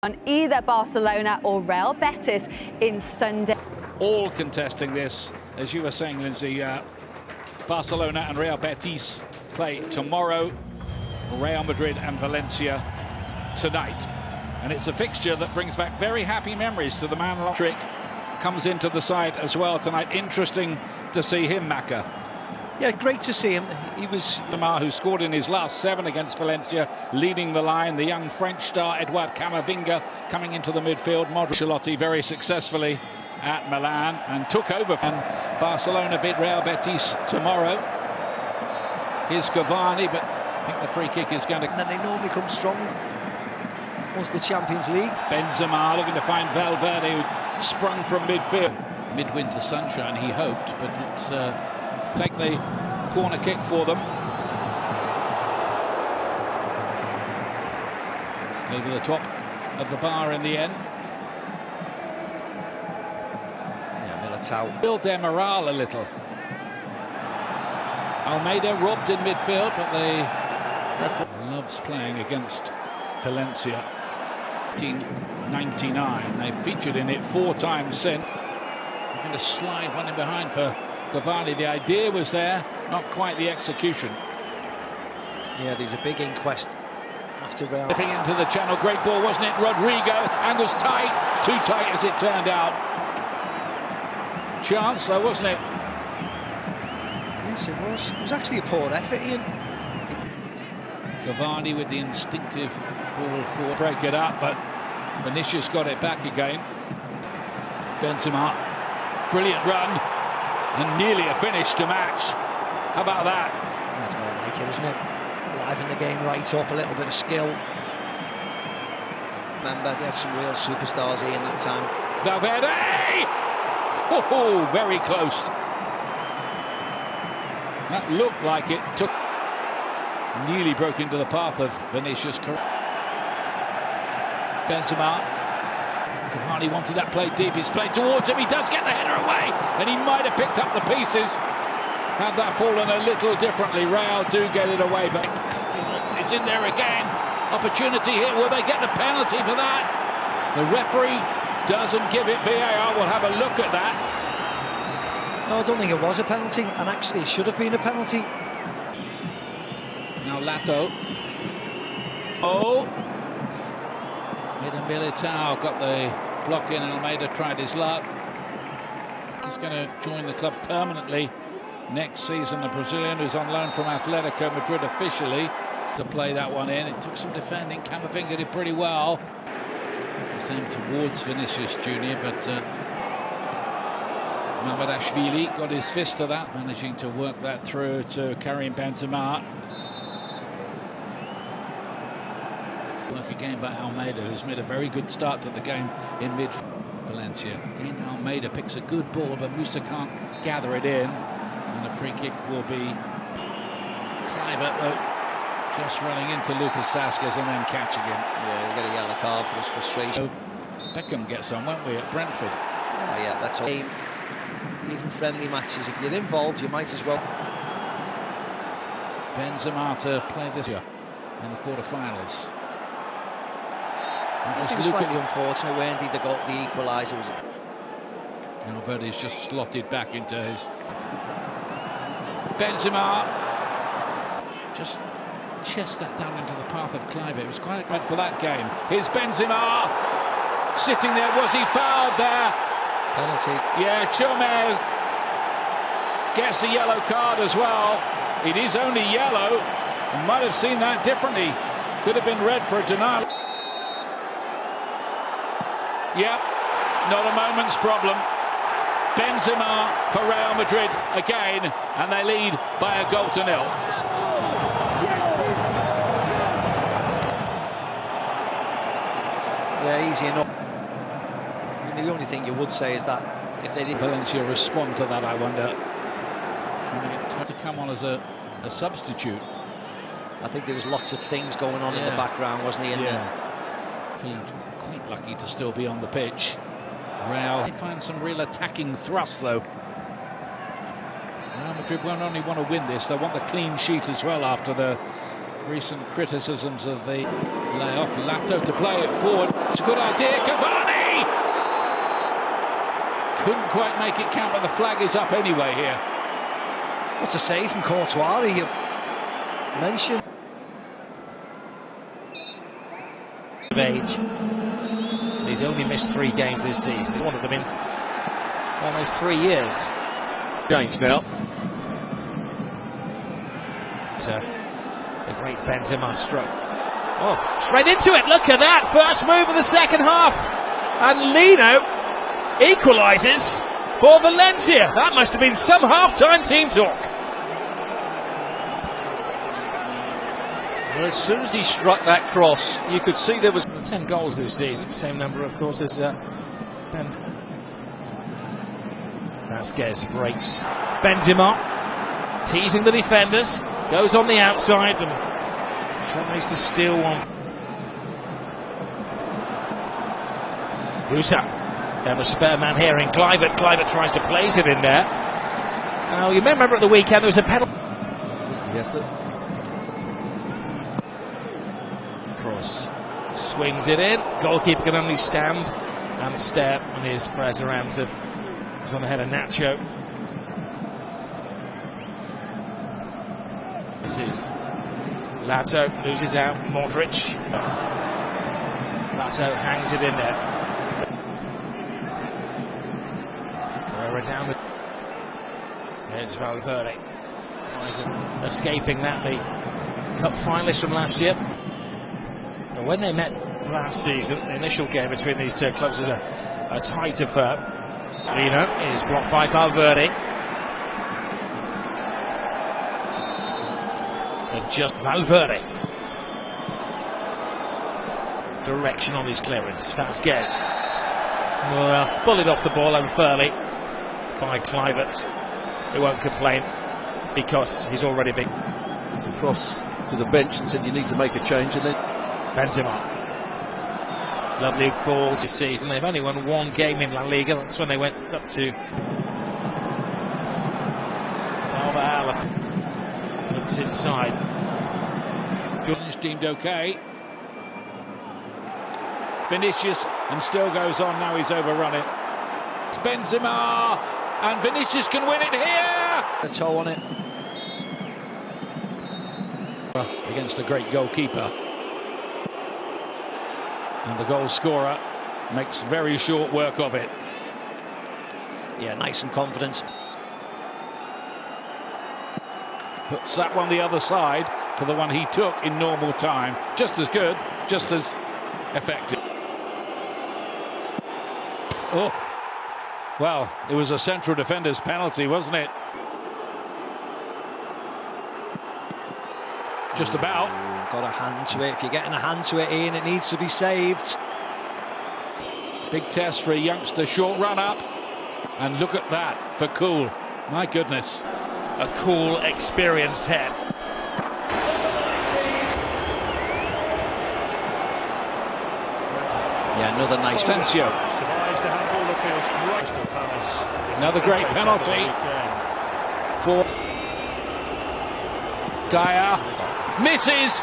On either Barcelona or Real Betis in Sunday. All contesting this, as you were saying, Lindsay. Barcelona and Real Betis play tomorrow. Real Madrid and Valencia tonight. And it's a fixture that brings back very happy memories to the man. Trick comes into the side as well tonight. Interesting to see him, Macca. Yeah, great to see him. He was... Who scored in his last 7 against Valencia, leading the line. The young French star, Edouard Camavinga, coming into the midfield. Modric very successfully at Milan and took over. And Barcelona beat Real Betis tomorrow. Here's Cavani, but I think the free kick is going to... And then they normally come strong once the Champions League. Benzema looking to find Valverde, who sprung from midfield. Midwinter sunshine, he hoped, but it's... take the corner kick for them. Over the top of the bar in the end. Yeah, Militao. Build their morale a little. Almeida robbed in midfield, but the referee loves playing against Valencia. 1999, they've featured in it 4 times since. They're going to slide one in behind for Cavani. The idea was there, not quite the execution. Yeah, there's a big inquest after Real. Slipping into the channel, great ball, wasn't it? Rodrigo, angles tight, too tight as it turned out. Chance though, wasn't it? Yes, it was. It was actually a poor effort, Ian. Cavani with the instinctive ball for break it up, but Vinicius got it back again. Benzema, brilliant run. And nearly a finish to match. How about that? That's more like it, isn't it? Liven the game right up, a little bit of skill. Remember, they had some real superstars here in that time. Valverde! Oh, very close. That looked like it took... Nearly broke into the path of Vinicius. Benzema. Cavani wanted that play deep. He's played towards him. He does get the header away, and he might have picked up the pieces had that fallen a little differently. Real do get it away, but it's in there again. Opportunity here. Will they get the penalty for that? The referee doesn't give it. VAR will have a look at that. No, I don't think it was a penalty, and actually it should have been a penalty. Now Lato. Oh. Militao got the block in. Almeida tried his luck. He's going to join the club permanently next season. The Brazilian who's on loan from Atletico Madrid officially to play that one in. It took some defending. Camavinga did pretty well. He's aimed towards Vinicius Jr., but Mamardashvili got his fist to that, managing to work that through to Karim Benzema. Work again by Almeida, who's made a very good start to the game in mid. Valencia again. Almeida picks a good ball, but Musa can't gather it in, and a free kick will be Kluivert, though, just running into Lucas Vázquez and then catching him. Yeah, he'll get a yellow card for his frustration. So Beckham gets on, won't we, at Brentford? Oh yeah, that's all. Even friendly matches, if you're involved, you might as well. Benzema to play this year in the quarter-finals. It was slightly unfortunate when the equaliser was... Valverde's just slotted back into his... Benzema just chest that down into the path of Kluivert. It was quite good for that game. Here's Benzema sitting there. Was he fouled there? Penalty. Yeah, Chomez gets a yellow card as well. It is only yellow. You might have seen that differently. Could have been red for a denial. Yep, not a moment's problem. Benzema for Real Madrid again, and they lead by a goal to 0. Yeah, easy enough. I mean, the only thing you would say is that if they did... Valencia respond to that, I wonder. Trying to get time to come on as a substitute. I think there was lots of things going on in the background, wasn't he? Feeling quite lucky to still be on the pitch. Real, they find some real attacking thrust, though. Real Madrid won't only want to win this, they want the clean sheet as well after the recent criticisms of the layoff. Lato to play it forward. It's a good idea. Cavani! Couldn't quite make it count, but the flag is up anyway here. What's a save from Courtois? You mentioned of age. He's only missed 3 games this season. One of them in almost 3 years. Change now. The great Benzema stroke. Oh, straight into it. Look at that. First move of the second half. And Lino equalises for Valencia. That must have been some half-time team talk. Well, as soon as he struck that cross, you could see there was 10 goals this season. Same number, of course, as Benzema. Vasquez breaks. Benzema teasing the defenders. Goes on the outside and tries to steal one. Musa. They have a spare man here in Kluivert. Kluivert tries to place it in there. Now, you may remember at the weekend there was a penalty. was the effort. Cross. Swings it in. Goalkeeper can only stand and stare on his Esperanza. It's on the head of Nacho. This is Lato, loses out, Modric. Lato hangs it in there. We're down the... There's Valverde. Escaping that, the cup finalist from last year. But when they met last season, the initial game between these two clubs was a tight affair. Lino is blocked by Valverde. Just Valverde. Direction on his clearance. Vasquez. Well, bullied off the ball unfairly by Kluivert. He won't complain because he's already been Across to the bench and said you need to make a change, and then Benzema. Lovely ball this season. They've only won 1 game in La Liga. That's when they went up to Carvajal. Looks inside. Deemed okay. Vinicius, and still goes on. Now he's overrun it. It's Benzema, and Vinicius can win it here. a toe on it. Against a great goalkeeper. And the goal scorer makes very short work of it. Yeah, nice and confident. Puts that one the other side to the one he took in normal time. Just as good, just as effective. Oh, well, it was a central defender's penalty, wasn't it? Just about. Got a hand to it. If you're getting a hand to it, Ian, it needs to be saved. Big test for a youngster, short run up. And look at that for Cool. My goodness. A cool, experienced head. Yeah, another nice Valencia. Another great penalty for Gaia. Misses.